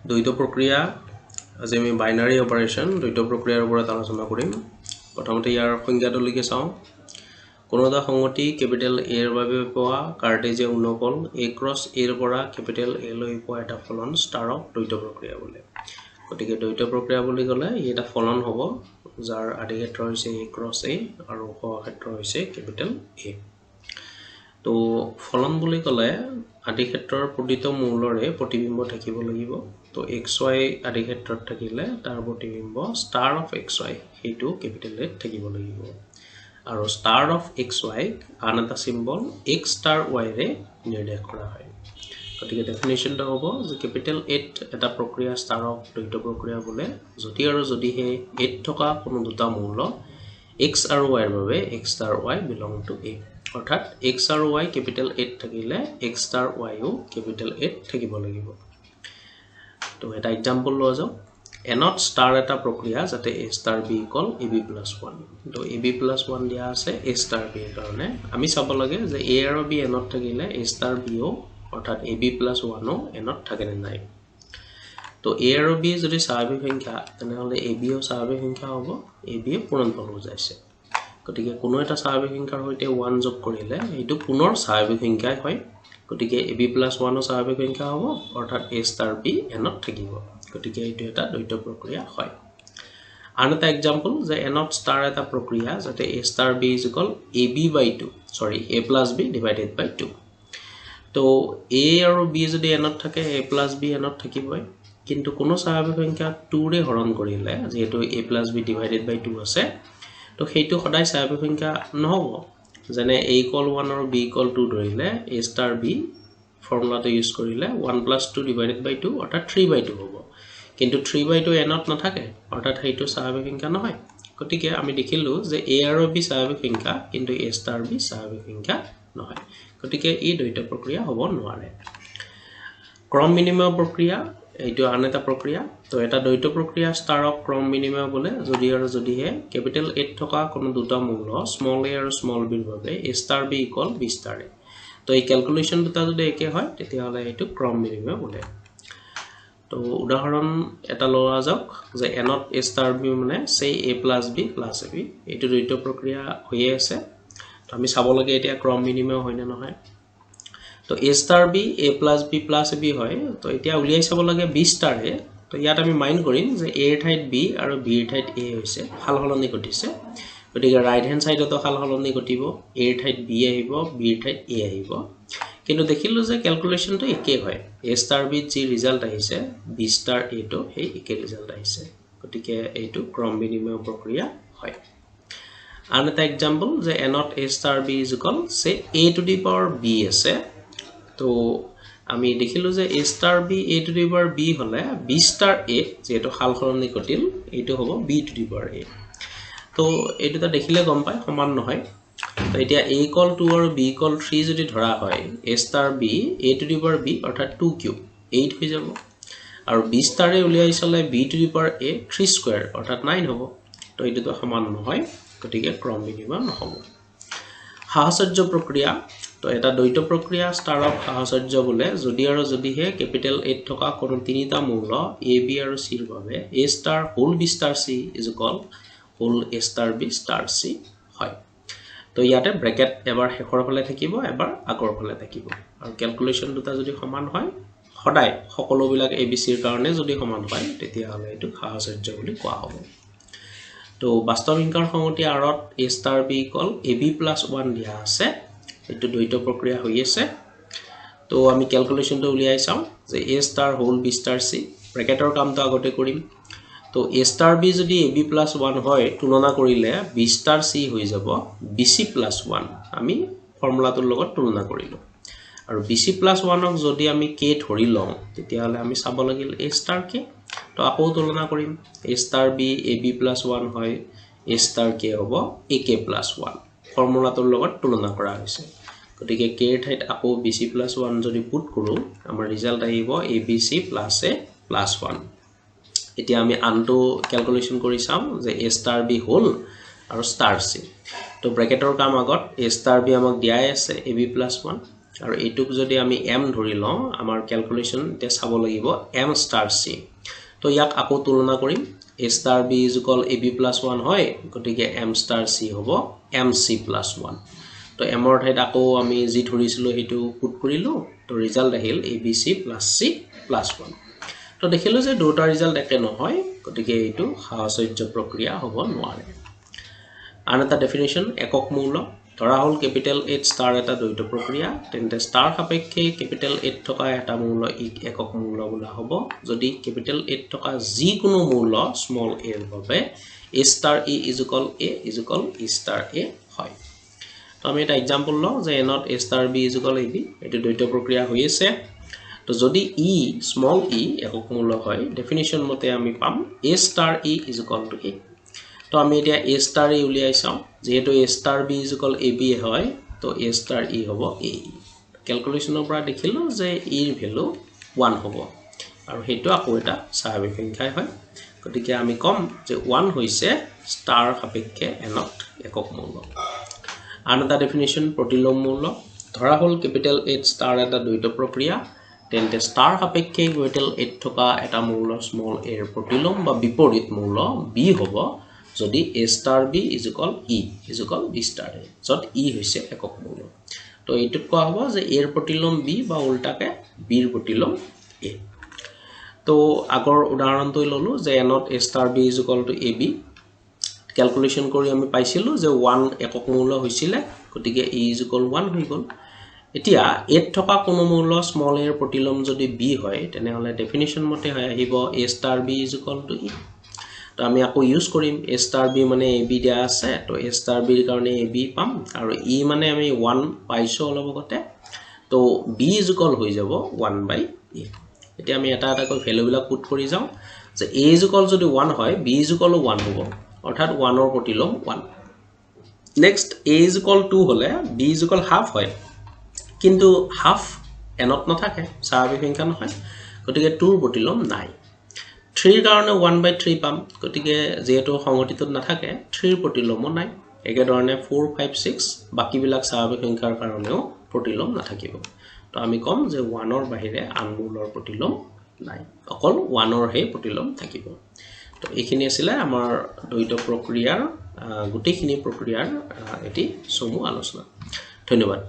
দ্বৈত প্ৰক্ৰিয়া আজি আমি বাইনাৰী অপাৰেশ্যন দ্বৈত প্ৰক্ৰিয়াৰ ওপৰত আলোচনা কৰিম প্ৰথমতে ইয়াৰ সংজ্ঞাটো লিখি চাওঁ কোনো এটা সংগতি ক্যাপিটেল A ৰ বাবে পোৱা কাৰ্টেজিয়ান গুণফল A ক্ৰছ A ৰ পৰা ক্যাপিটেল A লৈ পোৱা এটা ফলন ষ্টাৰক দ্বৈত প্ৰক্ৰিয়া বোলে গতিকে দ্বৈত প্ৰক্ৰিয়া বুলি ক'লে এটা ফলন হ'ব যাৰ আদি ক্ষেত্ৰ হৈছে A ক্ৰছ A আৰু সহ ক্ষেত্ৰ হৈছে ক্যাপিটেল A তো ফলন বুলি ক'লে আদি ক্ষেত্ৰৰ প্ৰতিটো মূলৰে প্ৰতিবিম্ব থাকিব লাগিব তো XY আদি ক্ষেত্ৰত থাকিলে তাৰ প্ৰতিবিম্ব ষ্টাৰ অফ XY হেতু ক্যাপিটেল A থাকিব লাগিব আৰু ষ্টাৰ অফ XY আন এটা সিম্বল X ষ্টাৰ Y ৰে নিৰ্দেশ কৰা হয় গতিকে ডেফিনিশনটা হ'ব যে ক্যাপিটেল A এটা প্ৰক্ৰিয়া ষ্টাৰ অফ দ্বৈত প্ৰক্ৰিয়া বোলে যদি আৰু যদি হে A থকা কোনো দুটা মূল X আৰু Y ৰ বাবে X star Y belong to A অৰ্থাৎ X আৰু Y ক্যাপিটেল A থাকিলে X ষ্টাৰ Y ও ক্যাপিটেল A থাকিব লাগিব তো এটা एग्जांपल লোৱা যাওক এনত ষ্টাৰ এটা প্ৰক্ৰিয়া যাতে A star B equal AB + 1 তো AB + 1 দিয়া আছে A ষ্টাৰ B এৰ কাৰণে আমি চাব লাগে যে A আৰু B এনত থাকিলে A ষ্টাৰ B ও অৰ্থাৎ AB + 1 ও এনত থাকে নাই তো A আৰু B যদি স্বাভাৱিক সংখ্যা তেনেহলে AB ও স্বাভাৱিক সংখ্যা হ'ব AB পূৰ্ণফল বুজাইছে গতিকে কোনো এটা স্বাভাৱিক সংখ্যাৰ সৈতে 1 যোগ কৰিলে এটো পুনৰ স্বাভাৱিক সংখ্যাই হয় গতিকে AB + 1 ও স্বাভাৱিক সংখ্যা হ'ব অৰ্থাৎ A ষ্টাৰ B এনত থাকিব গতিকে এটো এটা দ্বৈত প্ৰক্ৰিয়া হয় আন এটা एग्जांपल যে এনত ষ্টাৰ এটা প্ৰক্ৰিয়া যাতে A ষ্টাৰ B = AB/2 সৰি A + B / 2 তো A আৰু B যদি এনত থাকে A + B এনত থাকিবই কিন্তু কোনো স্বাভাৱিক সংখ্যা 2 ৰে হৰণ কৰিলে যেহেতু A + B / 2 আছে তো হেতু সদায় স্বাভাৱিক সংখ্যা নহব যেনে A = 1 আৰু B = 2 ধৰিলে A ষ্টাৰ B ফৰ্মুলাটো ইউজ কৰিলে 1 + 2 / 2 অৰ্থাৎ 3/2 হ'ব কিন্তু 3/2 এনত নাথাকে অৰ্থাৎ হেতু স্বাভাৱিক সংখ্যা নহয় গতিকে আমি দেখিলো যে A আৰু B স্বাভাৱিক সংখ্যা কিন্তু A ষ্টাৰ B স্বাভাৱিক সংখ্যা নহয় গতিকে এই দ্বৈত প্ৰক্ৰিয়া হ'ব নোৱাৰে ক্ৰম বিনিময় প্ৰক্ৰিয়া এইটো আন এটা প্ৰক্ৰিয়া তো এটা দ্বৈত প্ৰক্ৰিয়া ষ্টাৰক ক্ৰম বিনিময় বলে যদি আৰু যদি হে ক্যাপিটেল A থকা কোনো দুটা মূল স্মল a আৰু স্মল b ৰ বাবে A star B = B star A তো এই ক্যালকুলেশন দুটা যদি একে হয় তেতিয়াহলে এটো ক্ৰম বিনিময় বলে তো উদাহৰণ এটা লোৱা যাওক যে এনত A ষ্টাৰ B মানে সে A + B + AB এটো দ্বৈত প্ৰক্ৰিয়া হৈ আছে তো আমি চাব লাগে এতিয়া ক্ৰম বিনিময় হয় না নহয় তো A star B A + B + AB হয় তো এতিয়া উলিয়াই চাব লাগে B ষ্টাৰ A তো ইয়াত আমি মাইন্ড কৰিম যে A ৰ ঠাইত B আৰু B ৰ ঠাইত A হৈছে হালহলনি ঘটিছে গতিকে ৰাইট হ্যান্ড সাইডতো হালহলনি ঘটিব A ৰ ঠাইত B আহিব B ৰ ঠাইত A আহিব কিন্তু দেখিলো যে ক্যালকুলেশনটো একে হয় A ষ্টাৰ B যি ৰিজাল্ট আহিছে B ষ্টাৰ A তো এই একে ৰিজাল্ট আহিছে গতিকে এইটো ক্ৰম বিনিময় প্ৰক্ৰিয়া হয় আন এটা एग्जांपल যে এনত A ষ্টাৰ B = সে A⁴ B আছে তো আমি দেখিলো যে A star B A⁴ B হলে B ষ্টাৰ A যেটো হালহলনি ঘটিল এইটো হ'ব B⁴A তো এইটা দেখিলে গম পায় সমান নহয় তো এতিয়া A = 2 আৰু B = 3 যদি ধৰা হয় A ষ্টাৰ B A⁴B অৰ্থাৎ 2³ 8 হৈ যাব আৰু B ষ্টাৰ A উলিয়াই চালে B⁴A 3² অৰ্থাৎ 9 হ'ব তো এইটো সমান নহয় গতিকে ক্ৰম বিনিময় নহব সাহচৰ্য প্ৰক্ৰিয়া তো এটা দ্বৈত প্ৰক্ৰিয়া ষ্টাৰক সাহচৰ্য বলে যদি আৰু যদি হে ক্যাপিটেল A থকা কোনো তিনিটা মূল A B আৰু C ৰ বাবে A star whole B star C = whole A star B star C হয় তো ইয়াতে ব্ৰ্যাকেট এবাৰ শেষৰ ফালে থাকিব এবাৰ আগৰ ফালে থাকিব আৰু ক্যালকুলেশন দুটা যদি সমান হয় সদায় সকলোবিলাক ABC ৰ কাৰণে যদি সমান হয় তেতিয়া হলে এটো সাহচৰ্য বুলি কোৱা হ'ব তো বাস্তৱ সংখ্যাৰ সংগতি আৰত A ষ্টাৰ B = AB + 1 দিয়া আছে এটো দ্বৈত প্ৰক্ৰিয়া হৈ আছে তো আমি ক্যালকুলেশনটো উলিয়াই চাও যে A star whole B star C ব্ৰ্যাকেটৰ কামটো আগতে কৰিম তো A ষ্টাৰ B যদি AB + 1 হয় তুলনা কৰিলে B ষ্টাৰ C হৈ যাব BC + 1 আমি ফৰ্মুলাটোৰ লগত তুলনা কৰিলো আৰু BC + 1 ক যদি আমি k ধৰি লওঁ তেতিয়াহলে আমি চাব লাগিল A ষ্টাৰ k তো আকৌ তুলনা কৰিম A ষ্টাৰ B AB + 1 হয় A ষ্টাৰ k হ'ব AK + 1 ফৰ্মুলাটোৰ লগত তুলনা কৰা হৈছে গতিকে k ৰ ঠাইত আকৌ BC + 1 যদি পুট কৰো আমাৰ ৰিজাল্ট আহিব ABC + A + 1 এতিয়া আমি আনটো ক্যালকুলেশন কৰি চাম যে A ষ্টাৰ B হোল আৰু ষ্টাৰ C তো ব্ৰ্যাকেটৰ কাম আগত A ষ্টাৰ B আমাক দিয়াই আছে AB + 1 আৰু এইটুক যদি আমি m ধৰি লওঁ আমাৰ ক্যালকুলেশন তে চাব লাগিব m star c তো ইয়াক আকৌ তুলনা কৰিম a star b = ab + 1 হয় গতিকে m star c হ'ব mc + 1 তো m ৰ ঠাইত আকৌ আমি যি ধৰিছিলো হেতু পুট কৰিলো তো ৰিজাল্ট আহিল abc + c + 1 তো দেখিলো যে দুটা ৰিজাল্ট একে নহয় গতিকে এইটো সহজযোগ্য প্ৰক্ৰিয়া হ'ব নোৱাৰে আন এটা ডেফিনিশন একক মূল ধৰা হল ক্যাপিটেল H স্টাৰ এটা দ্বৈত প্ৰক্ৰিয়া তেন্তে স্টাৰ সাপেক্ষে ক্যাপিটেল H থকা এটা মূল একক মূল বোলা হ'ব যদি ক্যাপিটেল H থকা যি কোনো মূল স্মল a এর বাবে a star e = a e star a হয় তো আমি এটা एग्जांपल লওঁ যে not a star b = ab এটো দ্বৈত প্ৰক্ৰিয়া হৈ আছে তো যদি e স্মল e একক মূল হয় ডেফিনিশন মতে আমি পাম a star e = a তো আমি এতিয়া a star e উলিয়াই চাও যেহেতু a star b = ab হয় তো a star e হ'ব a ক্যালকুলেশনৰ পৰা দেখিলো যে e এৰ ভ্যালু 1 হ'ব আৰু হেতু আকৌ এটা স্বাভাৱিক সংখ্যা হয় গতিকে আমি কম যে 1 হৈছে স্টাৰ সাপেক্ষে nত একক মূল আন এটা ডেফিনিশন প্ৰতিলোম মূল ধৰা হল ক্যাপিটেল H স্টাৰ এটা দ্বৈত প্ৰক্ৰিয়া তেন্তে স্টাৰ সাপেক্ষে ক্যাপিটেল H থকা এটা মূল স্মল a এৰ প্ৰতিলোম বা বিপৰীত মূল b হ'ব যদি a star b = e b star a যত e হৈছে একক মূল তো এইটো কোৱা হ'ব যে a এৰ প্ৰতিলোম b বা উল্টাকে b এৰ প্ৰতিলোম a তো আগৰ উদাহৰণটো ললো যে not a star b = ab calculation কৰি আমি পাইছিলো যে 1 একক মূল হৈছিল গতিকে e = 1 হৈ গল এতিয়া a থকা কোনো মূল স্মল a এর প্ৰতিলোম যদি b হয় তেনেহলে ডেফিনিশন মতে হয় আহিব a star b = e তো আমি আকৌ ইউজ কৰিম a star b মানে ab দিয়া আছে তো a star b এর কাৰণে ab পাম আৰু e মানে আমি 1 পাইছো অলপতে তো b = হৈ যাব 1/e এতিয়া আমি এটা কৈ ভ্যালু বিলাক পুট কৰি যাও যে a = যদি 1 হয় b = 1 হ'ব অৰ্থাৎ 1 ৰ প্ৰতিলোম 1 নেক্সট a = 2 হলে b = হাফ হয় কিন্তু হাফ nত নাথাকে স্বাভাৱিক সংখ্যা নহয় গতিকে 2 ৰ প্ৰতিলোম নাই 3 ৰ কাৰণে 1/3 পাম গতিকে যেহেতু সংগঠিতত নাথাকে 3 ৰ প্ৰতিলোমও নাই একে ধৰণে 4 5 6 বাকি বিলাক স্বাভাৱিক সংখ্যাৰ কাৰণেও প্ৰতিলোম নাথাকিব তো আমি কম যে 1 ৰ বাহিৰে আন মূলৰ প্ৰতিলোম নাই অকল 1 ৰ হে প্ৰতিলোম থাকিব তো এইখিনি আছিল আমাৰ দ্বৈত প্ৰক্ৰিয়াৰ গোটেইখিনি প্ৰক্ৰিয়াৰ এটি সমু আলোচনা ধন্যবাদ